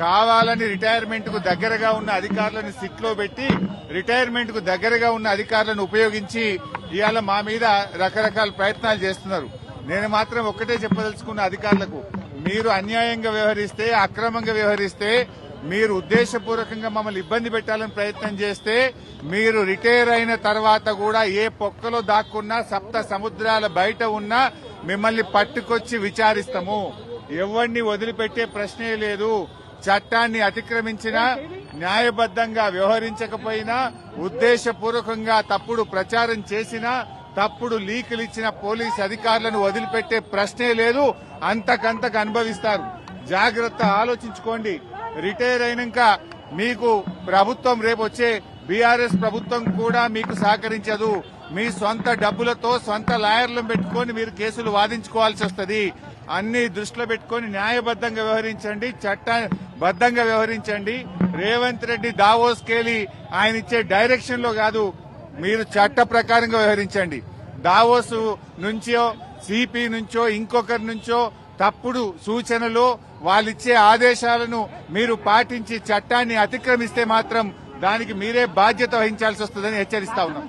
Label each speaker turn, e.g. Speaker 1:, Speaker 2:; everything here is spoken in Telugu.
Speaker 1: కావాలని రిటైర్మెంట్ కు దగ్గరగా ఉన్న అధికారులను సిట్లో పెట్టి రిటైర్మెంట్ కు దగ్గరగా ఉన్న అధికారులను ఉపయోగించి ఇవాళ మా మీద రకరకాల ప్రయత్నాలు చేస్తున్నారు. నేను మాత్రం ఒక్కటే చెప్పదలుచుకున్న అధికారులకు, మీరు అన్యాయంగా వ్యవహరిస్తే, అక్రమంగా వ్యవహరిస్తే, మీరు ఉద్దేశపూర్వకంగా మమ్మల్ని ఇబ్బంది పెట్టాలని ప్రయత్నం చేస్తే, మీరు రిటైర్ అయిన తర్వాత కూడా ఏ పొక్కలో దాక్కున్నా, సప్త సముద్రాల బయట ఉన్నా మిమ్మల్ని పట్టుకొచ్చి విచారిస్తాము. ఎవరిని వదిలిపెట్టే ప్రశ్నే లేదు. చట్టాన్ని అతిక్రమించినా, న్యాయబద్దంగా వ్యవహరించకపోయినా, ఉద్దేశపూర్వకంగా తప్పుడు ప్రచారం చేసినా, తప్పుడు లీకులు ఇచ్చిన పోలీస్ అధికారులను వదిలిపెట్టే ప్రశ్నే లేదు. అంతకంతకు అనుభవిస్తారు. జాగ్రత్త, ఆలోచించుకోండి. రిటైర్ అయినాక మీకు ప్రభుత్వం రేపు వచ్చే బీఆర్ఎస్ ప్రభుత్వం కూడా మీకు సహకరించదు. మీ సొంత డబ్బులతో సొంత లాయర్లను పెట్టుకుని మీరు కేసులు వాదించుకోవాల్సి వస్తుంది. అన్ని దృష్టిలో పెట్టుకుని న్యాయబద్దంగా వ్యవహరించండి, చట్టబద్దంగా వ్యవహరించండి. రేవంత్ రెడ్డి దావోస్కెళ్లి ఆయన ఇచ్చే డైరెక్షన్ లో కాదు, మీరు చట్ట ప్రకారంగా వ్యవహరించండి. దావోస్ నుంచో, సిపి నుంచో, ఇంకొకరి నుంచో తప్పుడు సూచనలు, వాళ్ళిచ్చే ఆదేశాలను మీరు పాటించి చట్టాన్ని అతిక్రమిస్తే మాత్రం దానికి మీరే బాధ్యత వహించాల్సి వస్తుందని హెచ్చరిస్తా ఉన్నాం.